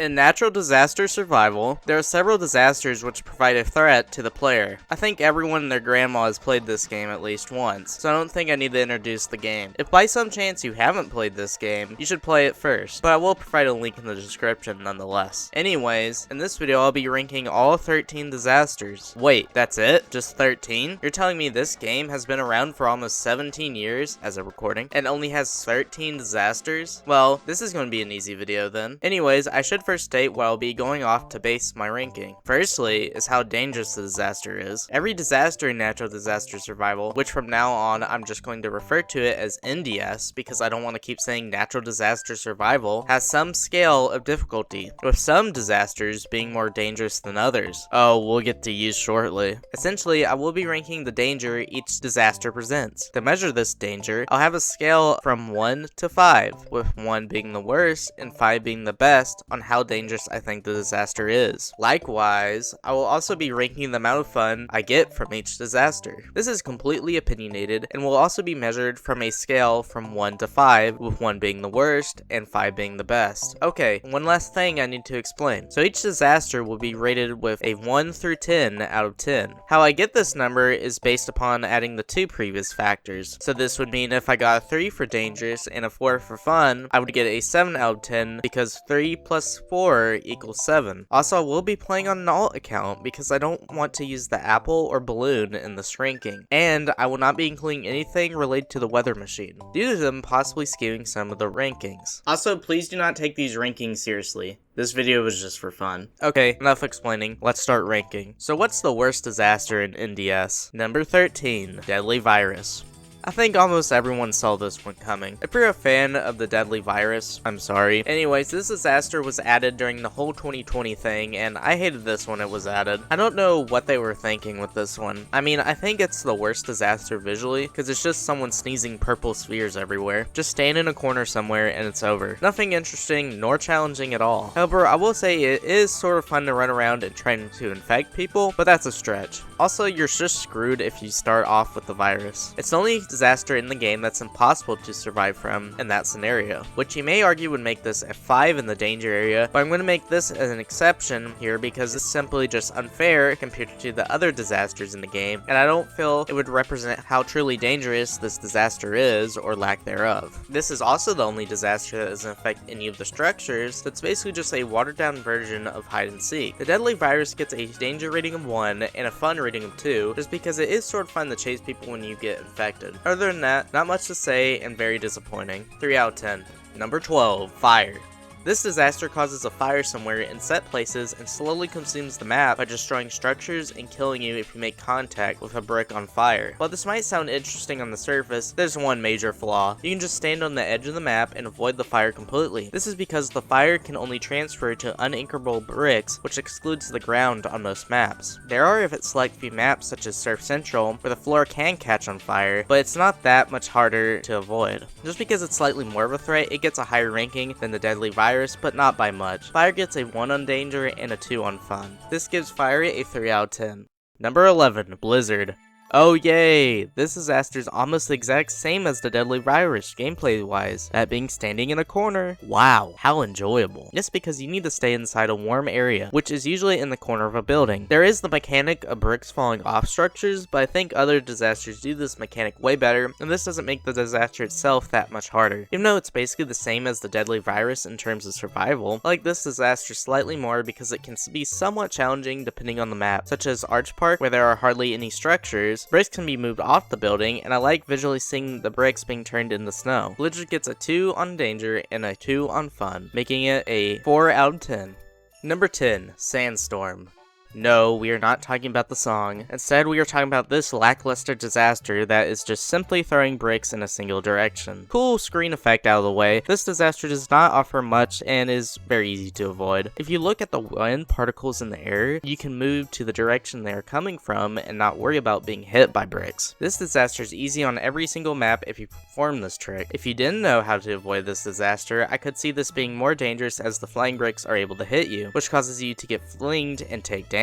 In natural disaster survival, there are several disasters which provide a threat to the player. I think everyone and their grandma has played this game at least once, so I don't think I need to introduce the game. If by some chance you haven't played this game, you should play it first, but I will provide a link in the description nonetheless. Anyways, in this video I'll be ranking all 13 disasters. Wait, that's it? Just 13? You're telling me this game has been around for almost 17 years, as a recording, and only has 13 disasters? Well, this is going to be an easy video then. Anyways, I should first state what I'll be going off to base my ranking. Firstly is how dangerous the disaster is. Every disaster in natural disaster survival, which from now on I'm just going to refer to it as NDS because I don't want to keep saying natural disaster survival, has some scale of difficulty, with some disasters being more dangerous than others. Oh, we'll get to use shortly. Essentially, I will be ranking the danger each disaster presents. To measure this danger, I'll have a scale from 1 to 5, with 1 being the worst and 5 being the best on how dangerous I think the disaster is. Likewise, I will also be ranking the amount of fun I get from each disaster. This is completely opinionated and will also be measured from a scale from 1 to 5, with 1 being the worst and 5 being the best. Okay, one last thing I need to explain. So each disaster will be rated with a 1 through 10 out of 10. How I get this number is based upon adding the 2 previous factors. So this would mean if I got a 3 for dangerous and a 4 for fun, I would get a 7 out of 10 because 3 plus 4 equals 7. Also, I will be playing on an alt account because I don't want to use the apple or balloon in this ranking. And I will not be including anything related to the weather machine, due to them possibly skewing some of the rankings. Also, please do not take these rankings seriously. This video was just for fun. Okay, enough explaining. Let's start ranking. So what's the worst disaster in NDS? Number 13, Deadly Virus. I think almost everyone saw this one coming. If you're a fan of the deadly virus, I'm sorry. Anyways, this disaster was added during the whole 2020 thing, and I hated this when it was added. I don't know what they were thinking with this one. I mean, I think it's the worst disaster visually, because it's just someone sneezing purple spheres everywhere. Just stand in a corner somewhere and it's over. Nothing interesting nor challenging at all. However, I will say it is sort of fun to run around and trying to infect people, but that's a stretch. Also, you're just screwed if you start off with the virus. It's the only disaster in the game that's impossible to survive from in that scenario, which you may argue would make this a 5 in the danger area, but I'm going to make this as an exception here because it's simply just unfair compared to the other disasters in the game, and I don't feel it would represent how truly dangerous this disaster is, or lack thereof. This is also the only disaster that doesn't affect any of the structures, so it's basically just a watered down version of hide and seek. The deadly virus gets a danger rating of 1 and a fun rating of 2, just because it is sort of fun to chase people when you get infected. Other than that, not much to say and very disappointing. 3 out of 10. Number 12, Fire. This disaster causes a fire somewhere in set places and slowly consumes the map by destroying structures and killing you if you make contact with a brick on fire. While this might sound interesting on the surface, there's one major flaw. You can just stand on the edge of the map and avoid the fire completely. This is because the fire can only transfer to unanchorable bricks, which excludes the ground on most maps. There are a select few maps such as Surf Central where the floor can catch on fire, but it's not that much harder to avoid. Just because it's slightly more of a threat, it gets a higher ranking than the deadly virus, but not by much. Fire gets a 1 on danger and a 2 on fun. This gives Fire a 3 out of 10. Number 11, Blizzard. Oh yay! This disaster is almost the exact same as the deadly virus gameplay wise, that being standing in a corner. Wow, how enjoyable. Just because you need to stay inside a warm area, which is usually in the corner of a building. There is the mechanic of bricks falling off structures, but I think other disasters do this mechanic way better, and this doesn't make the disaster itself that much harder. Even though it's basically the same as the deadly virus in terms of survival, I like this disaster slightly more because it can be somewhat challenging depending on the map, such as Arch Park where there are hardly any structures. Bricks can be moved off the building, and I like visually seeing the bricks being turned into snow. Blizzard gets a 2 on danger and a 2 on fun, making it a 4 out of 10. Number 10, Sandstorm. No, we are not talking about the song. Instead, we are talking about this lackluster disaster that is just simply throwing bricks in a single direction. Cool screen effect out of the way, this disaster does not offer much and is very easy to avoid. If you look at the wind particles in the air, you can move to the direction they are coming from and not worry about being hit by bricks. This disaster is easy on every single map if you perform this trick. If you didn't know how to avoid this disaster, I could see this being more dangerous as the flying bricks are able to hit you, which causes you to get flinged and take damage.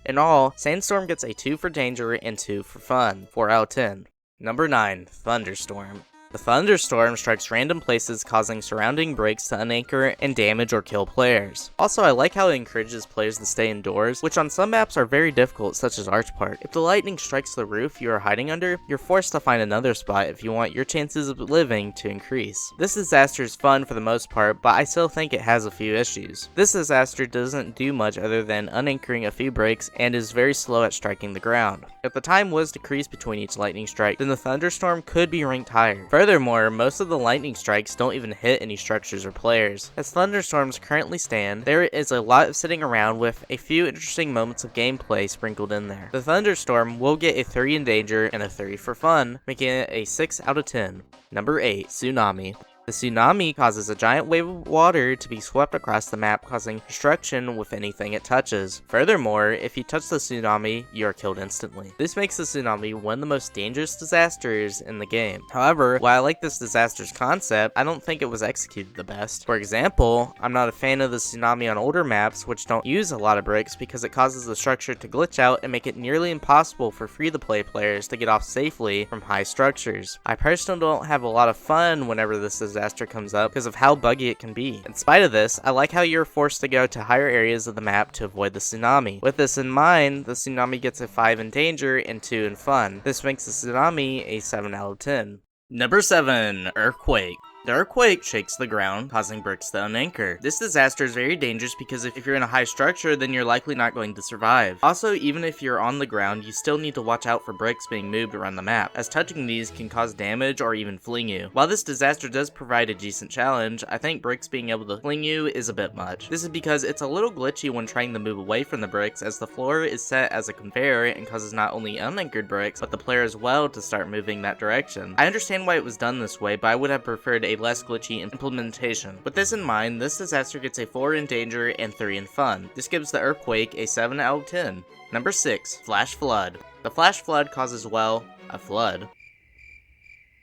In all, Sandstorm gets a 2 for danger and 2 for fun, 4 out of 10. Number 9, Thunderstorm. The thunderstorm strikes random places, causing surrounding breaks to unanchor and damage or kill players. Also, I like how it encourages players to stay indoors, which on some maps are very difficult, such as Arch Park. If the lightning strikes the roof you are hiding under, you're forced to find another spot if you want your chances of living to increase. This disaster is fun for the most part, but I still think it has a few issues. This disaster doesn't do much other than unanchoring a few breaks and is very slow at striking the ground. If the time was decreased between each lightning strike, then the thunderstorm could be ranked higher. Furthermore, most of the lightning strikes don't even hit any structures or players. As thunderstorms currently stand, there is a lot of sitting around with a few interesting moments of gameplay sprinkled in there. The thunderstorm will get a 3 in danger and a 3 for fun, making it a 6 out of 10. Number 8. Tsunami. The tsunami causes a giant wave of water to be swept across the map, causing destruction with anything it touches. Furthermore, if you touch the tsunami, you are killed instantly. This makes the tsunami one of the most dangerous disasters in the game. However, while I like this disaster's concept, I don't think it was executed the best. For example, I'm not a fan of the tsunami on older maps, which don't use a lot of bricks because it causes the structure to glitch out and make it nearly impossible for free-to-play players to get off safely from high structures. I personally don't have a lot of fun whenever this disaster comes up because of how buggy it can be. In spite of this, I like how you're forced to go to higher areas of the map to avoid the tsunami. With this in mind, the tsunami gets a 5 in danger and 2 in fun. This makes the tsunami a 7 out of 10. Number 7. Earthquake. The earthquake shakes the ground, causing bricks to unanchor. This disaster is very dangerous because if you're in a high structure, then you're likely not going to survive. Also, even if you're on the ground, you still need to watch out for bricks being moved around the map, as touching these can cause damage or even fling you. While this disaster does provide a decent challenge, I think bricks being able to fling you is a bit much. This is because it's a little glitchy when trying to move away from the bricks, as the floor is set as a conveyor and causes not only unanchored bricks, but the player as well to start moving that direction. I understand why it was done this way, but I would have preferred a less glitchy implementation. With this in mind, this disaster gets a 4 in danger and 3 in fun. This gives the earthquake a 7 out of 10. Number 6. Flash flood. The flash flood causes, well, a flood.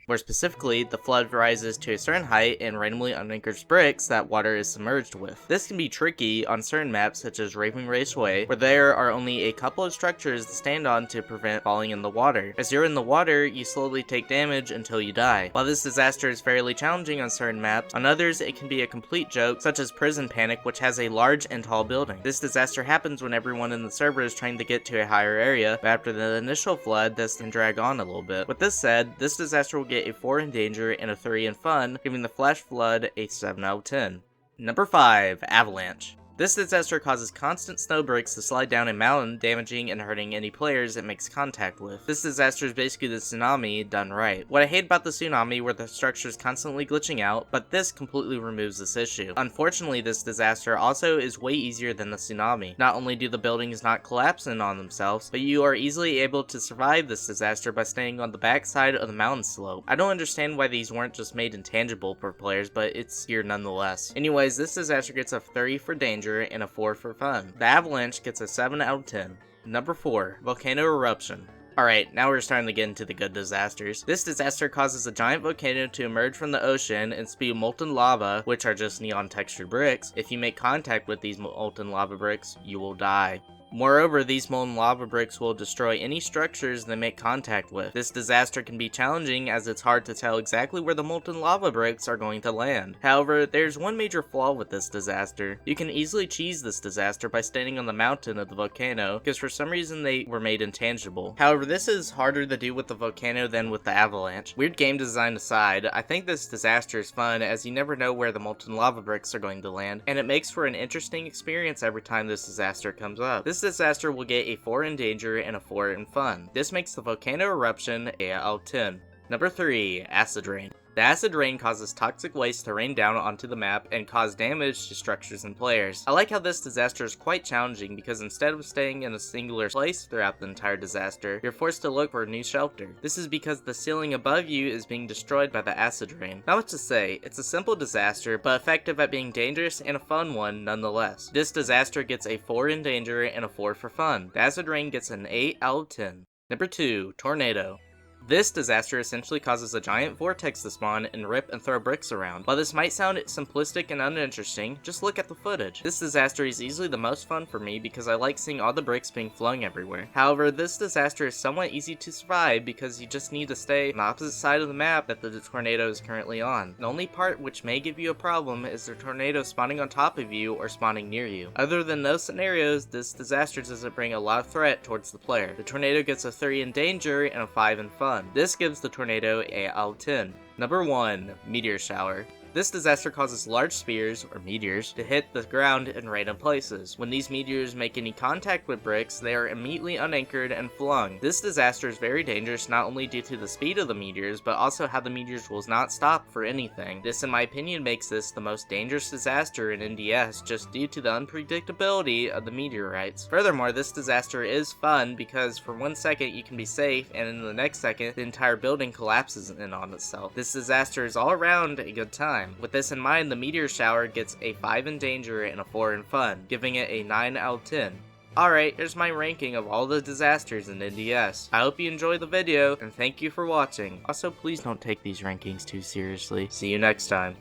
More specifically, the flood rises to a certain height and randomly unanchors bricks that water is submerged with. This can be tricky on certain maps such as Raving Raceway, where there are only a couple of structures to stand on to prevent falling in the water. As you're in the water, you slowly take damage until you die. While this disaster is fairly challenging on certain maps, on others it can be a complete joke, such as Prison Panic, which has a large and tall building. This disaster happens when everyone in the server is trying to get to a higher area, but after the initial flood, this can drag on a little bit. With this said, this disaster will get a 4 in danger and a 3 in fun, giving the flash flood a 7 out of 10. Number 5. Avalanche. This disaster causes constant snow bricks to slide down a mountain, damaging and hurting any players it makes contact with. This disaster is basically the tsunami done right. What I hate about the tsunami were the structures constantly glitching out, but this completely removes this issue. Unfortunately, this disaster also is way easier than the tsunami. Not only do the buildings not collapse in on themselves, but you are easily able to survive this disaster by staying on the backside of the mountain slope. I don't understand why these weren't just made intangible for players, but it's here nonetheless. Anyways, this disaster gets a 30 for danger and a 4 for fun. The avalanche gets a 7 out of 10. Number 4. Volcano eruption. Alright, now we're starting to get into the good disasters. This disaster causes a giant volcano to emerge from the ocean and spew molten lava, which are just neon textured bricks. If you make contact with these molten lava bricks, you will die. Moreover, these molten lava bricks will destroy any structures they make contact with. This disaster can be challenging as it's hard to tell exactly where the molten lava bricks are going to land. However, there's one major flaw with this disaster. You can easily cheese this disaster by standing on the mountain of the volcano, because for some reason they were made intangible. However, this is harder to do with the volcano than with the avalanche. Weird game design aside, I think this disaster is fun as you never know where the molten lava bricks are going to land, and it makes for an interesting experience every time this disaster comes up. This disaster will get a 4 in danger and a 4 in fun. This makes the volcano eruption a out of 10. Number 3. Acid rain. The acid rain causes toxic waste to rain down onto the map and cause damage to structures and players. I like how this disaster is quite challenging because instead of staying in a singular place throughout the entire disaster, you're forced to look for a new shelter. This is because the ceiling above you is being destroyed by the acid rain. Not much to say, it's a simple disaster, but effective at being dangerous and a fun one nonetheless. This disaster gets a 4 in danger and a 4 for fun. The acid rain gets an 8 out of 10. Number 2. Tornado. This disaster essentially causes a giant vortex to spawn and rip and throw bricks around. While this might sound simplistic and uninteresting, just look at the footage. This disaster is easily the most fun for me because I like seeing all the bricks being flung everywhere. However, this disaster is somewhat easy to survive because you just need to stay on the opposite side of the map that the tornado is currently on. The only part which may give you a problem is the tornado spawning on top of you or spawning near you. Other than those scenarios, this disaster doesn't bring a lot of threat towards the player. The tornado gets a 3 in danger and a 5 in fun. This gives the tornado a out of 10. Number 1. Meteor Shower. This disaster causes large spheres, or meteors, to hit the ground in random places. When these meteors make any contact with bricks, they are immediately unanchored and flung. This disaster is very dangerous not only due to the speed of the meteors, but also how the meteors will not stop for anything. This, in my opinion, makes this the most dangerous disaster in NDS just due to the unpredictability of the meteorites. Furthermore, this disaster is fun because for 1 second you can be safe, and in the next second, the entire building collapses in on itself. This disaster is all around a good time. With this in mind, the meteor shower gets a 5 in danger and a 4 in fun, giving it a 9 out of 10. Alright, here's my ranking of all the disasters in NDS. I hope you enjoyed the video, and thank you for watching. Also, please don't take these rankings too seriously. See you next time.